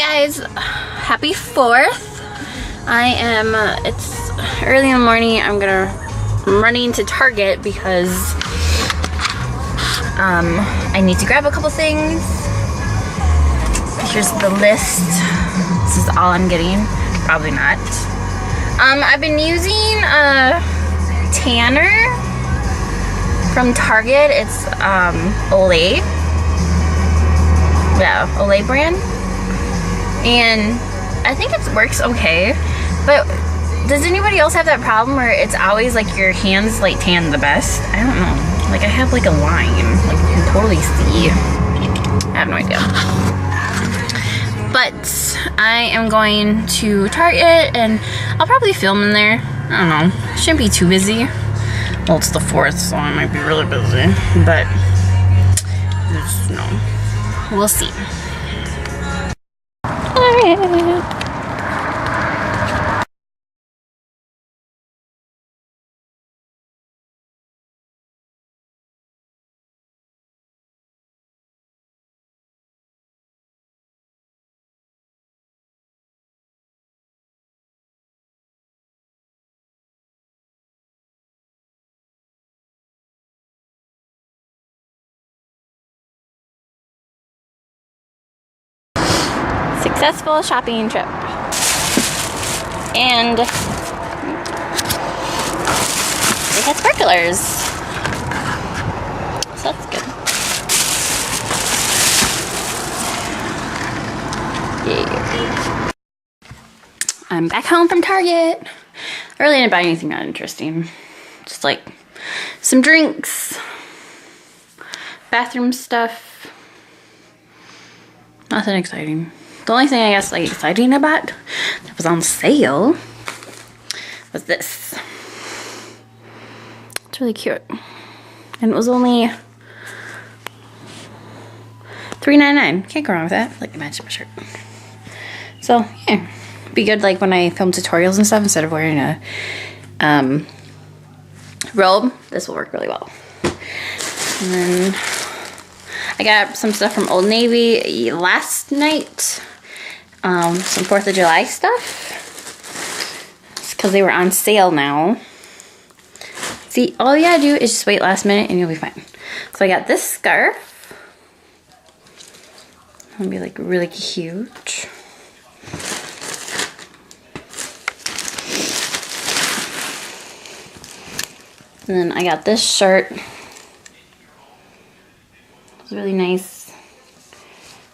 guys, happy 4th. It's early in the morning. I'm running to Target because I need to grab a couple things. Here's the list. This is all I'm getting. Probably not. I've been using a tanner from Target. It's Olay. Yeah, Olay brand. And I think it works okay. But does anybody else have that problem where it's always like your hands like tan the best? I don't know. Like I have like a line. Like you can totally see. I have no idea. But I am going to Target and I'll probably film in there. I don't know. Shouldn't be too busy. Well, it's the 4th, so I might be really busy. But just, no. We'll see. Alright. Successful shopping trip. And we got sparklers. So that's good. Yeah. I'm back home from Target. I really didn't buy anything that interesting. Just like some drinks, bathroom stuff. Nothing exciting. The only thing I guess like exciting about that was on sale was this. It's really cute. And it was only $3.99. Can't go wrong with that. Like it matches my shirt. So yeah. Be good like when I film tutorials and stuff instead of wearing a robe. This will work really well. And then I got some stuff from Old Navy last night. Some 4th of July stuff. It's because they were on sale now. See, all you gotta do is just wait last minute and you'll be fine. So I got this scarf. It'll be like really cute. And then I got this shirt. It's really nice.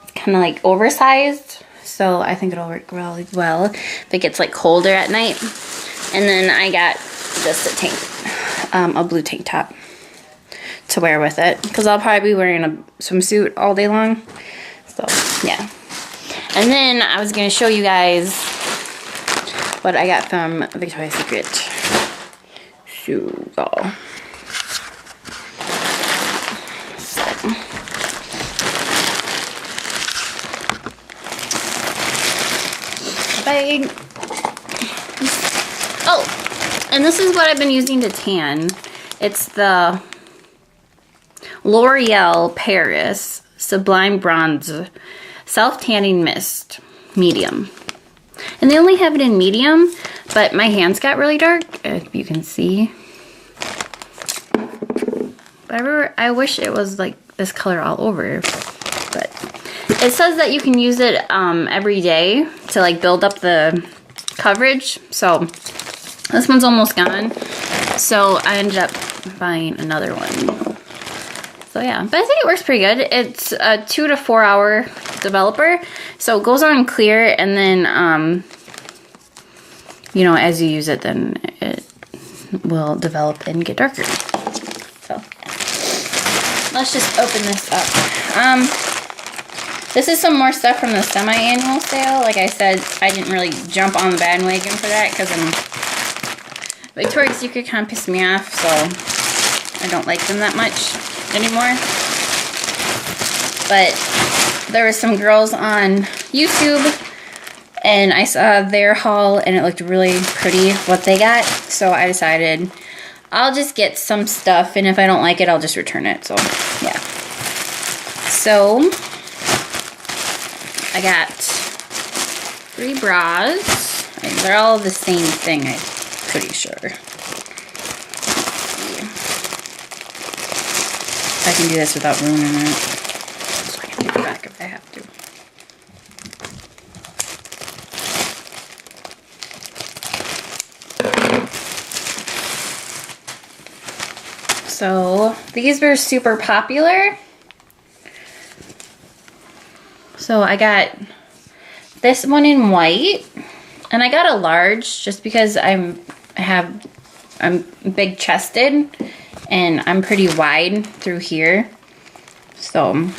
It's kind of like oversized. So I think it'll work really well if it gets like colder at night. And then I got just a blue tank top to wear with it. Because I'll probably be wearing a swimsuit all day long. So yeah. And then I was going to show you guys what I got from Victoria's Secret. So, bag. Oh, and this is what I've been using to tan. It's the L'Oreal Paris Sublime Bronze Self Tanning Mist Medium. And they only have it in medium, but my hands got really dark, if you can see. I wish it was like this color all over, but it says that you can use it every day to like build up the coverage. So this one's almost gone. So I ended up buying another one. So yeah, but I think it works pretty good. It's a 2 to 4 hour developer. So it goes on clear and then, you know, as you use it, then it will develop and get darker. So yeah. Let's just open this up. This is some more stuff from the semi-annual sale. Like I said, I didn't really jump on the bandwagon for that because Victoria's Secret kind of pissed me off, so I don't like them that much anymore. But there were some girls on YouTube and I saw their haul and it looked really pretty what they got. So I decided I'll just get some stuff and if I don't like it, I'll just return it. So yeah. So I got 3 bras. And they're all the same thing, I'm pretty sure. Let's see. I can do this without ruining it. So I can take it back if I have to. So these were super popular. So I got this one in white, and I got a large just because I'm big chested and I'm pretty wide through here. So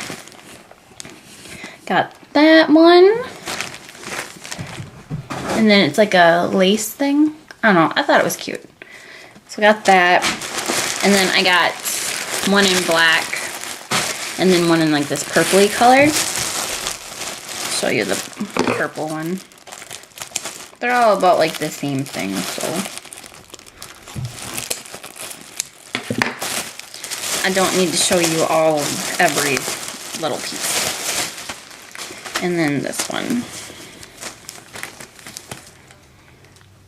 got that one. And then it's like a lace thing. I don't know, I thought it was cute. So I got that. And then I got one in black and then one in like this purpley color. Show you the purple one. They're all about like the same thing, so I don't need to show you all every little piece. And then this one,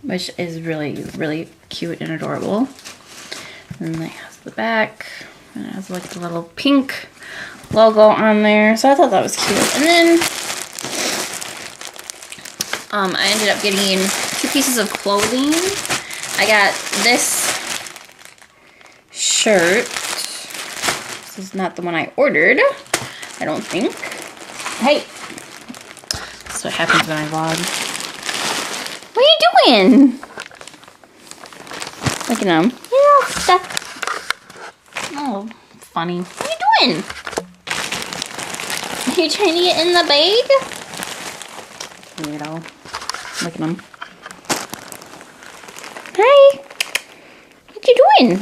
which is really, really cute and adorable. And then it has the back, and it has like the little pink logo on there. So I thought that was cute. And then I ended up getting 2 pieces of clothing. I got this shirt. This is not the one I ordered, I don't think. Hey! That's what happens when I vlog. What are you doing? Look at him. Yeah, stuff. Oh, funny. What are you doing? Are you trying to get in the bag? Weirdo. Look at him. Hi. What you doing?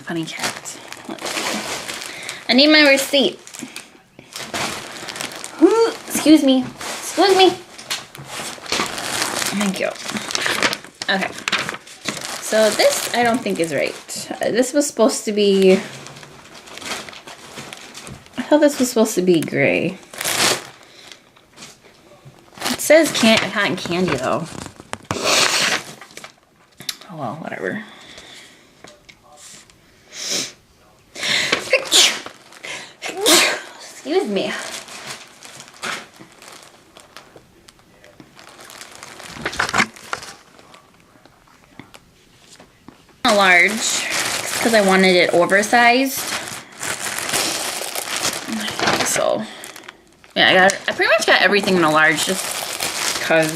Funny cat. Let's see. I need my receipt. Excuse me. Excuse me. Thank you. Okay. So this I don't think is right. This was supposed to be... I thought this was supposed to be gray. It says cotton candy though. Oh well, whatever. Excuse me. A large because I wanted it oversized. So yeah, I pretty much got everything in a large just because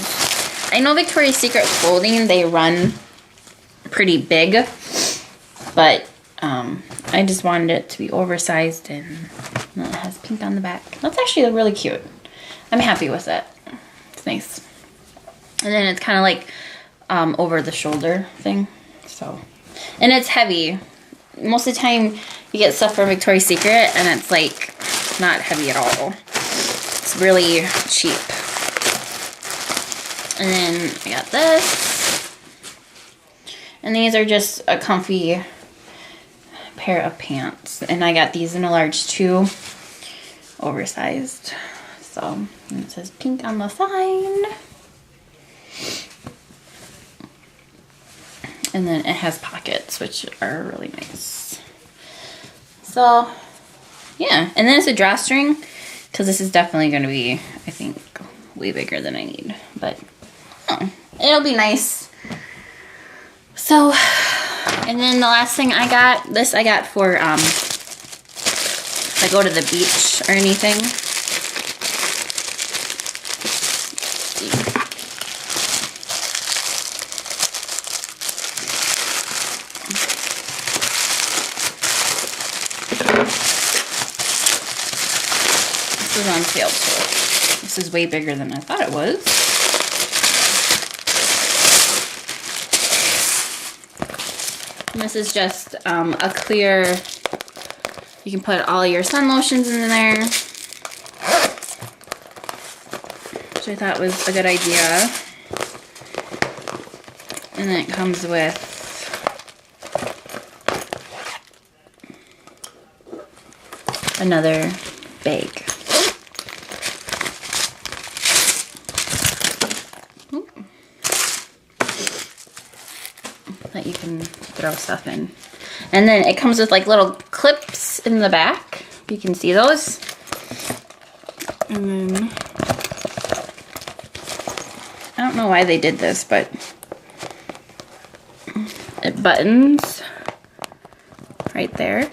I know Victoria's Secret clothing, they run pretty big, but I just wanted it to be oversized, and it has pink on the back. That's actually really cute. I'm happy with it. It's nice. And then it's kind of like over the shoulder thing. So, and it's heavy. Most of the time you get stuff from Victoria's Secret and it's like not heavy at all. It's really cheap. And then I got this. And these are just a comfy pair of pants. And I got these in a large too. Oversized. So, and it says pink on the side. And then it has pockets, which are really nice. So, yeah. And then it's a drawstring, because this is definitely going to be, I think, way bigger than I need. But, oh, it'll be nice. So, and then the last thing I got, this I got for, if I go to the beach or anything. This is on sale too. This is way bigger than I thought it was. And this is just a clear, you can put all your sun lotions in there, which I thought was a good idea. And then it comes with another bag. That you can throw stuff in. And then it comes with like little clips in the back. If you can see those. And then, I don't know why they did this, but it buttons right there.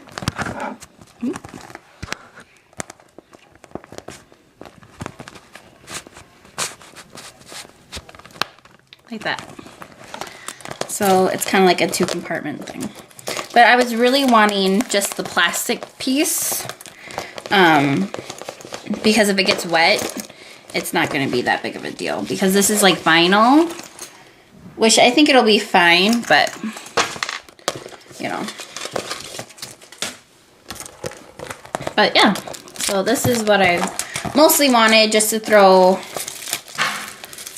Like that. So it's kind of like a 2-compartment thing. But I was really wanting just the plastic piece. Because if it gets wet, it's not going to be that big of a deal. Because this is like vinyl. Which I think it'll be fine, but, you know. But yeah. So this is what I mostly wanted, just to throw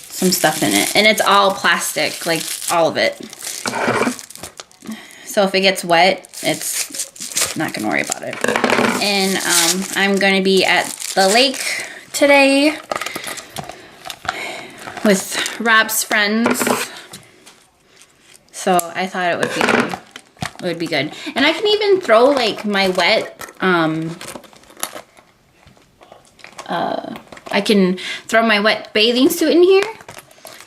some stuff in it. And it's all plastic, like all of it. So if it gets wet, it's not gonna worry about it. And I'm gonna be at the lake today with Rob's friends. So I thought it would be good. And I can even throw like my wet I can throw my wet bathing suit in here,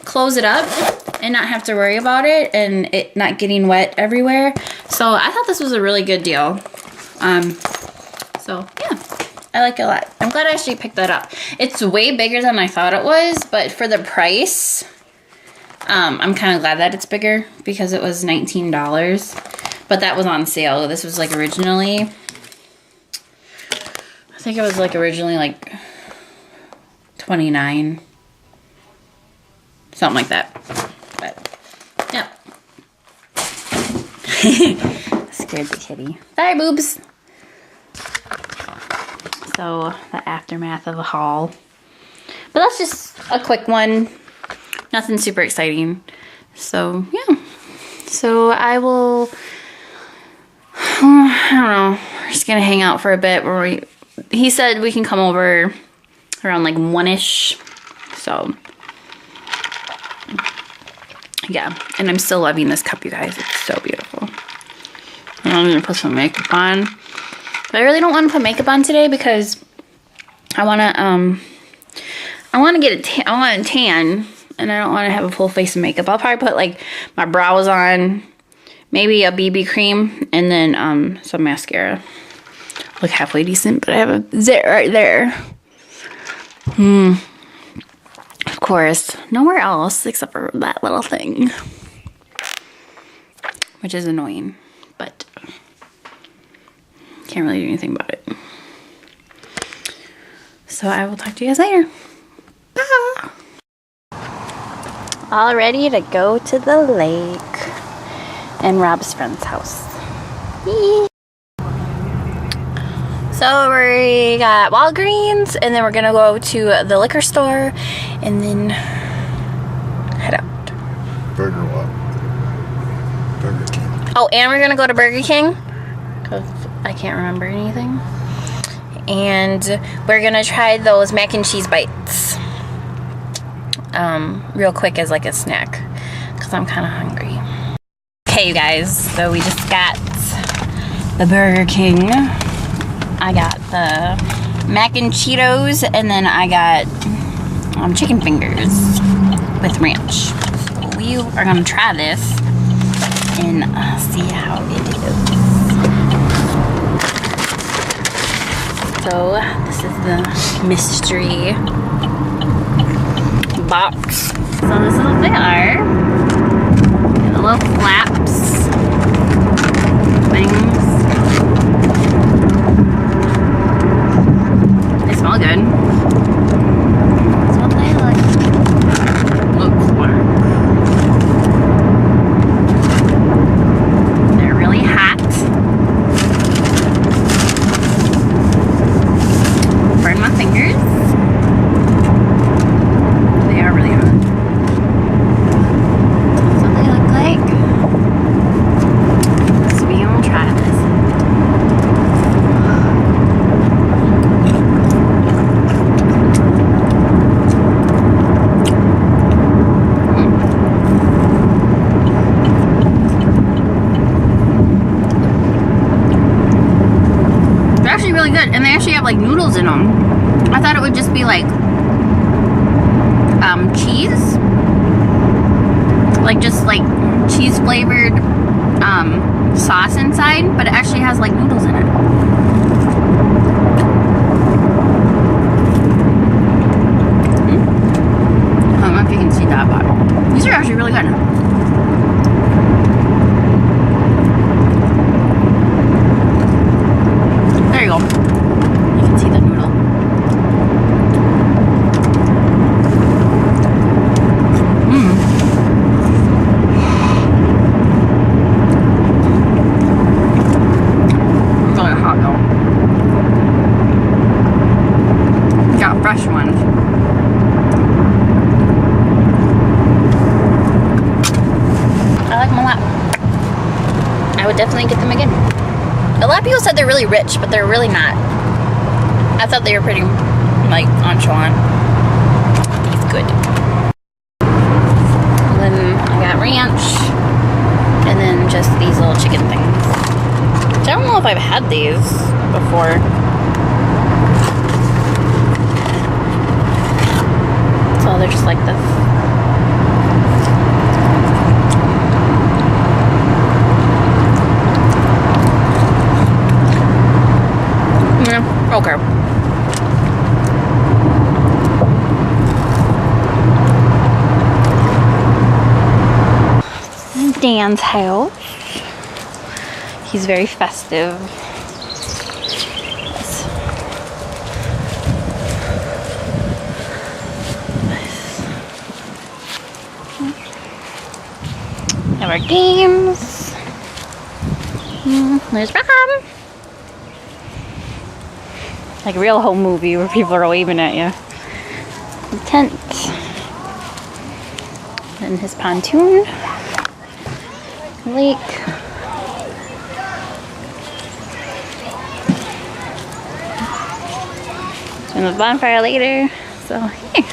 close it up, and not have to worry about it and it not getting wet everywhere. So I thought this was a really good deal. So yeah, I like it a lot. I'm glad I actually picked that up. It's way bigger than I thought it was, but for the price, I'm kind of glad that it's bigger because it was $19, but that was on sale. This was like originally, I think it was like originally like $29. Something like that. But, yeah. Scared the kitty. Sorry, boobs. So, the aftermath of the haul. But that's just a quick one. Nothing super exciting. So, yeah. So, I will... I don't know. We're just gonna hang out for a bit. He said we can come over around like 1-ish. So... yeah, and I'm still loving this cup, you guys. It's so beautiful. I'm gonna put some makeup on. But I really don't want to put makeup on today because I wanna get a tan. I want a tan, and I don't want to have a full face of makeup. I'll probably put like my brows on, maybe a BB cream, and then some mascara. Look halfway decent, but I have a zit right there. Of course, nowhere else except for that little thing, which is annoying, but can't really do anything about it. So I will talk to you guys later. Bye. All ready to go to the lake and Rob's friend's house. Yee. So we got Walgreens, and then we're gonna go to the liquor store, and then head out. Burger what? Burger King. Oh, and we're gonna go to Burger King, because I can't remember anything. And we're gonna try those mac and cheese bites. Real quick as like a snack, because I'm kind of hungry. Okay, you guys, so we just got the Burger King. I got the mac and Cheetos, and then I got chicken fingers with ranch. So we are gonna try this and see how it is. So this is the mystery box. So this is what they are. The little flaps things. Smell good. That's what they look like. They're really hot. Burn my fingers. They are really hot. That's what they look like. So we gonna try this. really good, and they actually have like noodles in them. I thought it would just be like cheese, like just like cheese flavored sauce inside, but it actually has like noodles in it. I don't know if you can see that, but these are actually really good. There you go. You can see the noodle. Really hot though. Got fresh ones. I like them a lot. I would definitely get them again. A lot of people said they're really rich, but they're really not. I thought they were pretty, like, nonchalant. It's good. And then I got ranch, and then just these little chicken things. Which I don't know if I've had these before. So they're just like this. Okay. Dan's house. He's very festive. Have our games. There's Rob. Like a real home movie where people are waving at you. The tent. And his pontoon. Lake. And the bonfire later. So, yeah.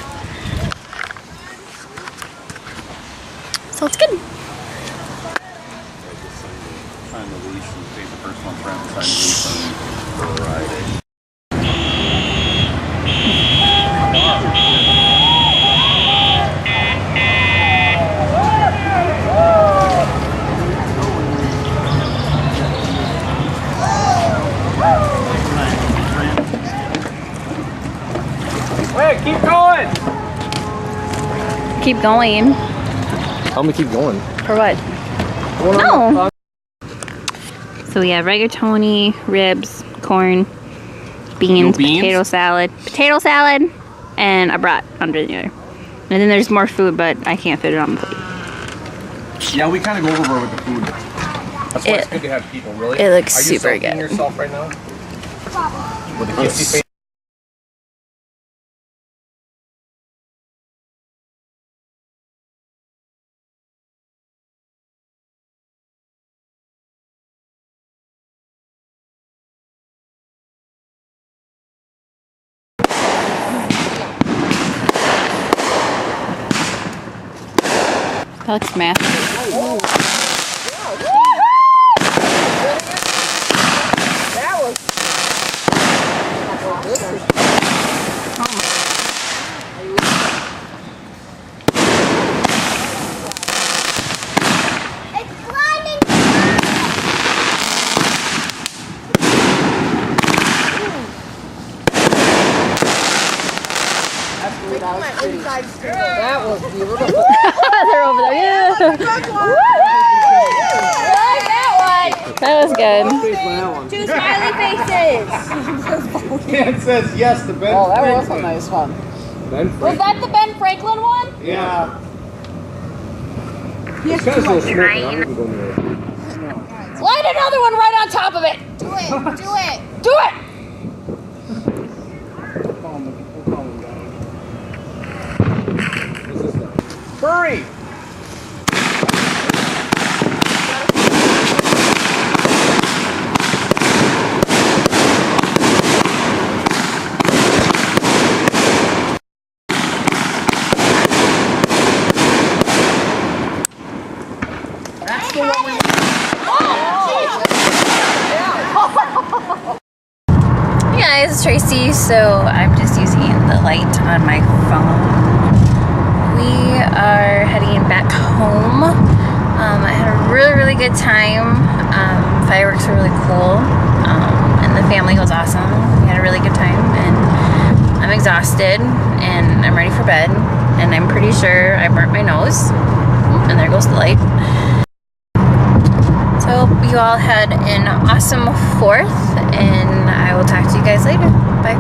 So it's good. Sign the lease and pay the first month's rent and sign the lease on Friday. Hey, keep going! Keep going. Tell me keep going. For what? No! So we have rigatoni, ribs, corn, beans, potato salad, and a brat under there. And then there's more food, but I can't fit it on the plate. Yeah, we kind of go overboard with the food. That's why it's good to have people, really. It looks Are you super soaking good. yourself right now? With a kissy face? That looks massive. That was beautiful. They're over there. Yeah. That was good. Two smiley faces. Yeah, it says yes to Ben. Oh, that was a nice one. Ben Was that the Ben Franklin one? Yeah. Yes, It's kind of so smoky. I wouldn't go near it. Light another one right on top of it. Do it. Do it. Do it. Hurry! That's the one we guys, it's Tracy. So I'm just using the light on my phone. We are heading back home. I had a really good time. Fireworks were really cool, and the family was awesome. We had a really good time, and I'm exhausted, and I'm ready for bed, and I'm pretty sure I burnt my nose, and there goes the light. So you all had an awesome 4th, and I will talk to you guys later. Bye.